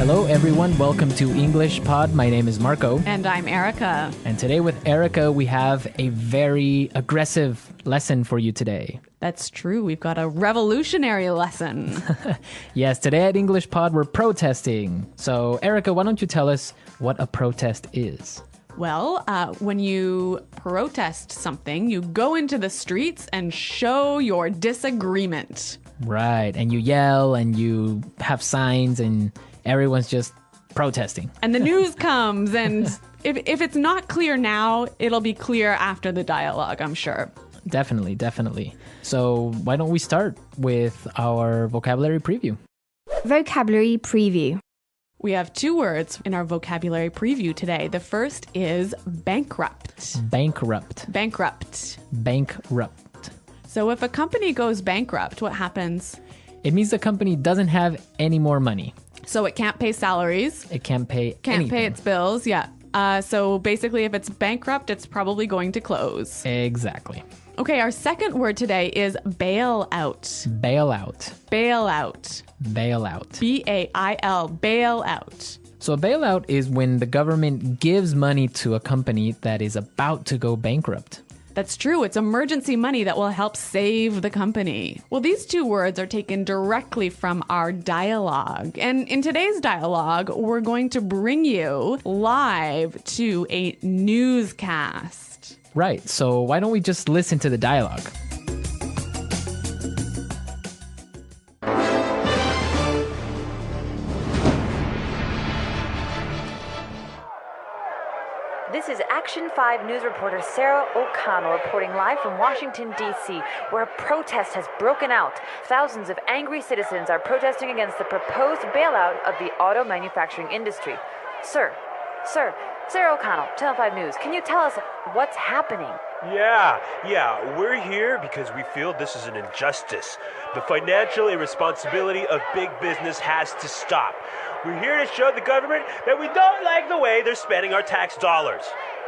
Hello everyone, welcome to English Pod. My name is Marco. And I'm Erica. And today with Erica, we have a very aggressive lesson for you today. That's true. We've got a revolutionary lesson. Yes, today at English Pod, we're protesting. So Erica, why don't you tell us what a protest is? Well, when you protest something, you go into the streets and show your disagreement. Right, and you yell and you have signs and everyone's just protesting. And the news comes, and if it's not clear now, it'll be clear after the dialogue, I'm sure. Definitely. So why don't we start with our vocabulary preview? Vocabulary preview. We have two words in our vocabulary preview today. The first is bankrupt. Bankrupt. Bankrupt. Bankrupt. So if a company goes bankrupt, what happens? It means the company doesn't have any more money. So it can't pay salaries. It can't pay Can't anything. pay its bills, yeah. So basically, if it's bankrupt, it's probably going to close. Exactly. Okay, our second word today is bailout. Bailout. Bailout. Bailout. B-A-I-L, bailout. So a bailout is when the government gives money to a company that is about to go bankrupt. That's true. It's emergency money that will help save the company. Well, these two words are taken directly from our dialogue. And in today's dialogue, we're going to bring you live to a newscast. Right, so why don't we just listen to the dialogue? This is Action 5 News reporter Sarah O'Connell reporting live from Washington, D.C., where a protest has broken out. Thousands of angry citizens are protesting against the proposed bailout of the auto manufacturing industry. Sir, Sarah O'Connell, Channel 5 News, can you tell us what's happening? Yeah, we're here because we feel this is an injustice. The financial irresponsibility of big business has to stop. We're here to show the government that we don't like the way they're spending our tax dollars.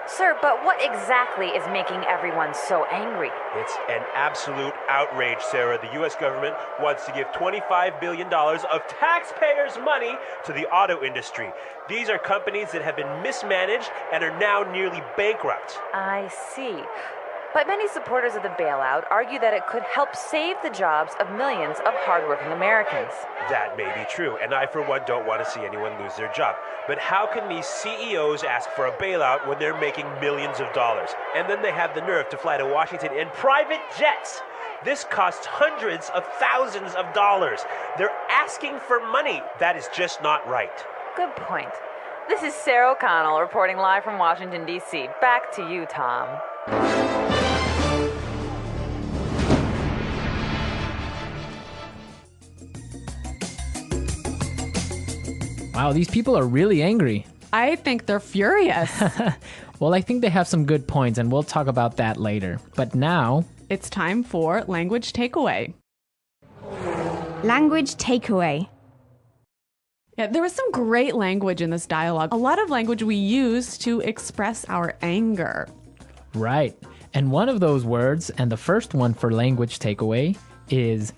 Sir, but what exactly is making everyone so angry? It's an absolute outrage, Sarah. The U.S. government wants to give $25 billion of taxpayers' money to the auto industry. These are companies that have been mismanaged and are now nearly bankrupt. I see. But many supporters of the bailout argue that it could help save the jobs of millions of hardworking Americans. That may be true, and I, for one, don't want to see anyone lose their job. But how can these CEOs ask for a bailout when they're making millions of dollars? And then they have the nerve to fly to Washington in private jets. This costs hundreds of thousands of dollars. They're asking for money. That is just not right. Good point. This is Sarah O'Connell reporting live from Washington, D.C. Back to you, Tom. Wow, these people are really angry. I think they're furious. Well, I think they have some good points, and we'll talk about that later. But now, It's time for language takeaway. Language takeaway. Yeah, there was some great language in this dialogue. A lot of language we use to express our anger. right. And one of those words, and the first one for language takeaway, is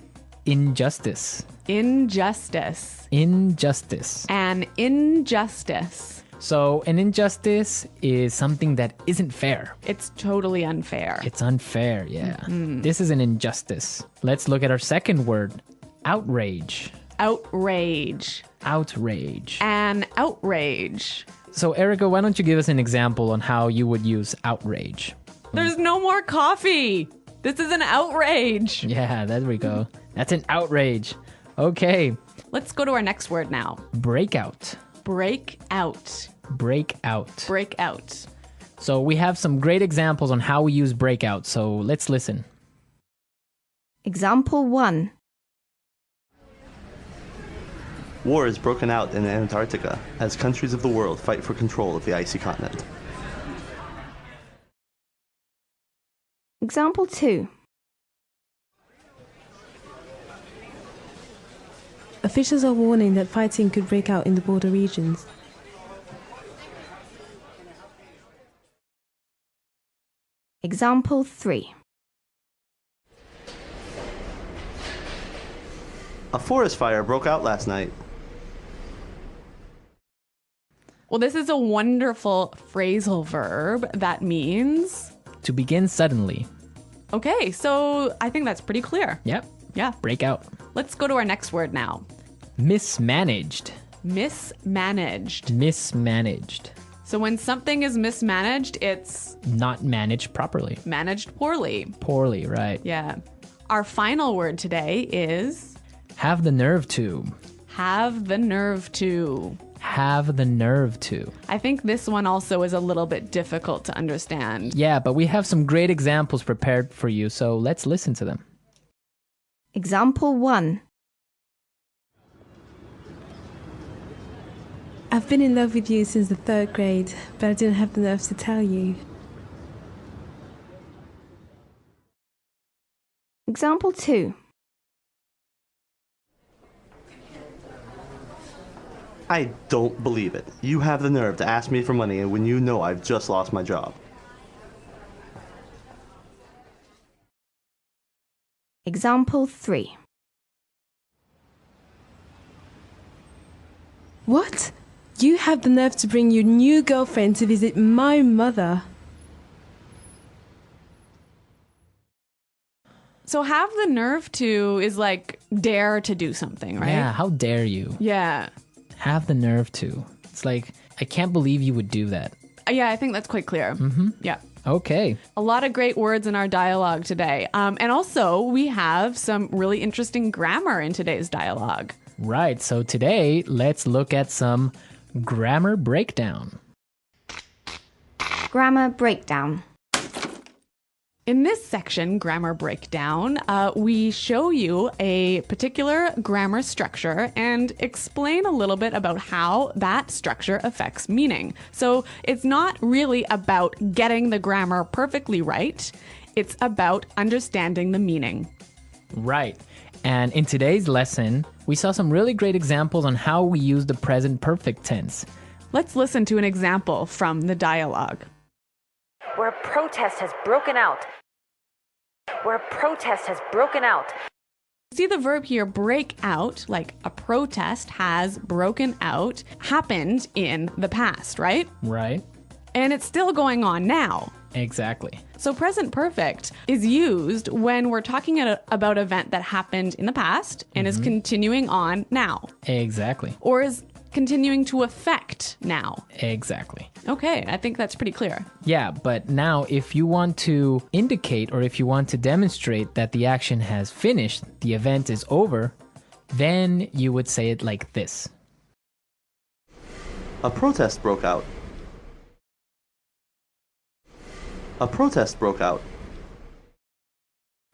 injustice. Injustice. Injustice. An injustice. So an injustice is something that isn't fair. It's totally unfair. It's unfair, yeah. This is an injustice. Let's look at our second word, outrage. Outrage. Outrage. An outrage. So Erica, why don't you give us an example on how you would use outrage? There's no more coffee. This is an outrage. Yeah, there we go. That's an outrage. Okay, Let's go to our next word now. breakout. Break out. Breakout. Break out. So we have some great examples on how we use breakout, so let's listen. Example 1. War is broken out in Antarctica as countries of the world fight for control of the icy continent. Example 2. Officials are warning that fighting could break out in the border regions. Example 3. A forest fire broke out last night. Well, this is a wonderful phrasal verb that means... To begin suddenly. Okay, so I think that's pretty clear. Yep. Yeah. Break out. Let's go to our next word now. Mismanaged. Mismanaged. Mismanaged. So when something is mismanaged, it's Not managed properly. managed poorly. Poorly, right. Yeah. Our final word today is Have the nerve to. have the nerve to. Have the nerve to. I think this one also is a little bit difficult to understand. Yeah, but we have some great examples prepared for you, so let's listen to them. Example 1. I've been in love with you since the 3rd grade, but I didn't have the nerve to tell you. Example 2. I don't believe it. You have the nerve to ask me for money when you know I've just lost my job. Example 3. What? You have the nerve to bring your new girlfriend to visit my mother. So have the nerve to is like dare to do something, right? Yeah, how dare you? Yeah. Have the nerve to. It's like, I can't believe you would do that. Yeah, I think that's quite clear. Mm-hmm. Yeah. Okay. A lot of great words in our dialogue today. And also, we have some really interesting grammar in today's dialogue. Right, so today, let's look at some grammar breakdown. Grammar breakdown. In this section, grammar breakdown, we show you a particular grammar structure and explain a little bit about how that structure affects meaning. So it's not really about getting the grammar perfectly right. It's about understanding the meaning. Right. And in today's lesson, we saw some really great examples on how we use the present perfect tense. Let's listen to an example from the dialogue. Where a protest has broken out. Where a protest has broken out. See the verb here, break out, like a protest has broken out, happened in the past, right? Right? And it's still going on now. Exactly. So present perfect is used when we're talking about an event that happened in the past and is continuing on now. Exactly. Or is continuing to affect now. Exactly. Okay, I think that's pretty clear. Yeah, but now if you want to indicate or if you want to demonstrate that the action has finished, the event is over, then you would say it like this. A protest broke out. A protest broke out.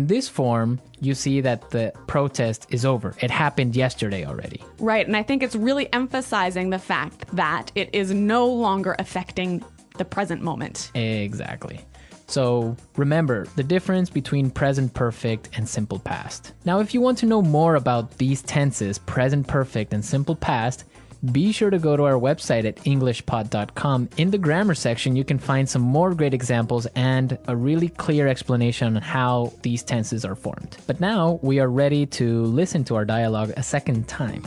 In this form, you see that the protest is over. It happened yesterday already. Right, and I think it's really emphasizing the fact that it is no longer affecting the present moment. Exactly. So remember the difference between present perfect and simple past. Now, if you want to know more about these tenses, present perfect and simple past, be sure to go to our website at EnglishPod365. In the grammar section, you can find some more great examples and a really clear explanation on how these tenses are formed. But now we are ready to listen to our dialogue a second time.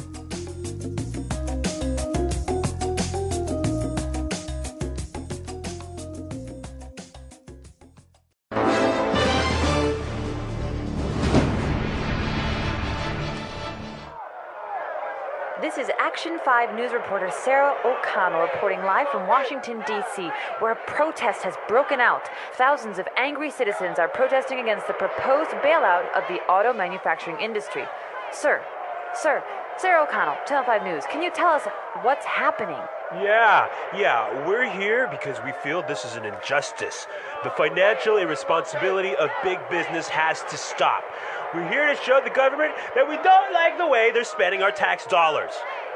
This is Action 5 news reporter Sarah O'Connell reporting live from Washington, D.C., where a protest has broken out. Thousands of angry citizens are protesting against the proposed bailout of the auto manufacturing industry. Sir, Sarah O'Connell, Channel 5 News, can you tell us what's happening? Yeah, we're here because we feel this is an injustice. The financial irresponsibility of big business has to stop. We're here to show the government that we don't like the way they're spending our tax dollars.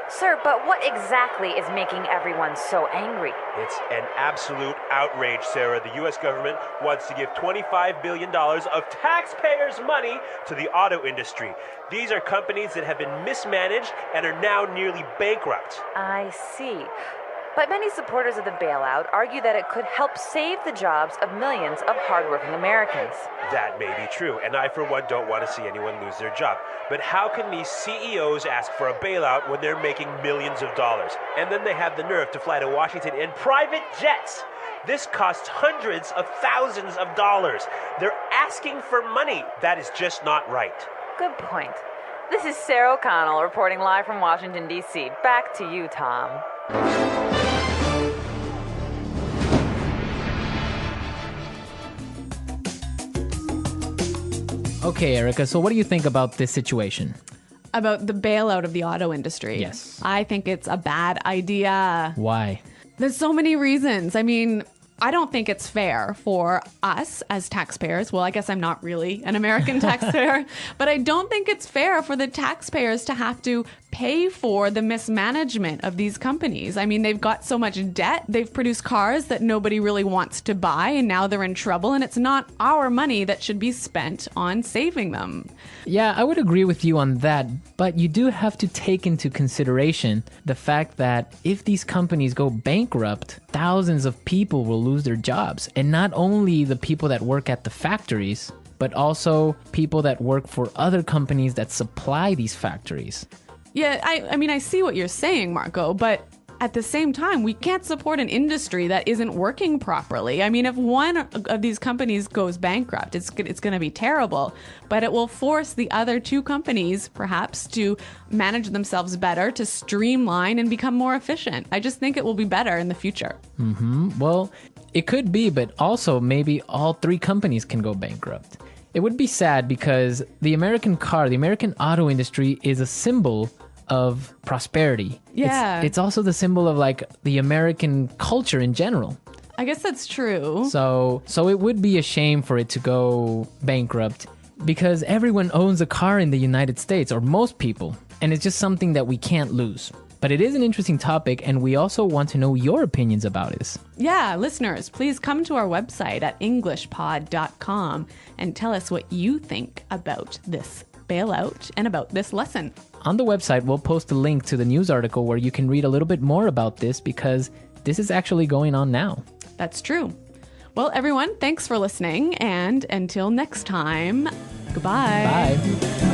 Sir, but what exactly is making everyone so angry? It's an absolute outrage, Sarah. The U.S. government wants to give $25 billion of taxpayers' money to the auto industry. These are companies that have been mismanaged and are now nearly bankrupt. I see. But many supporters of the bailout argue that it could help save the jobs of millions of hardworking Americans. That may be true, and I, for one, don't want to see anyone lose their job. But how can these CEOs ask for a bailout when they're making millions of dollars? And then they have the nerve to fly to Washington in private jets. This costs hundreds of thousands of dollars. They're asking for money. That is just not right. Good point. This is Sarah O'Connell reporting live from Washington, D.C. Back to you, Tom. Okay, Erica, so what do you think about this situation? About the bailout of the auto industry. Yes. I think it's a bad idea. Why? There's so many reasons. I mean, I don't think it's fair for us as taxpayers. Well, I guess I'm not really an American taxpayer, but I don't think it's fair for the taxpayers to have to pay for the mismanagement of these companies. I mean, they've got so much debt. They've produced cars that nobody really wants to buy, and now they're in trouble, and it's not our money that should be spent on saving them. Yeah, I would agree with you on that, but you do have to take into consideration the fact that if these companies go bankrupt, thousands of people will lose their jobs. And not only the people that work at the factories, but also people that work for other companies that supply these factories. Yeah, I mean, I see what you're saying, Marco, but at the same time, we can't support an industry that isn't working properly. I mean, if one of these companies goes bankrupt, it's going to be terrible, but it will force the other two companies, perhaps, to manage themselves better, to streamline and become more efficient. I just think it will be better in the future. Well, it could be, but also maybe all three companies can go bankrupt. It would be sad because the American auto industry is a symbol of prosperity. Yeah. It's also the symbol of like the American culture in general. I guess that's true. So it would be a shame for it to go bankrupt because everyone owns a car in the United States, or most people, and it's just something that we can't lose. But it is an interesting topic, and we also want to know your opinions about it. Yeah, listeners, please come to our website at EnglishPod365 and tell us what you think about this bailout and about this lesson. On the website, we'll post a link to the news article where you can read a little bit more about this because this is actually going on now. That's true. Well, everyone, thanks for listening, and until next time, goodbye. Bye.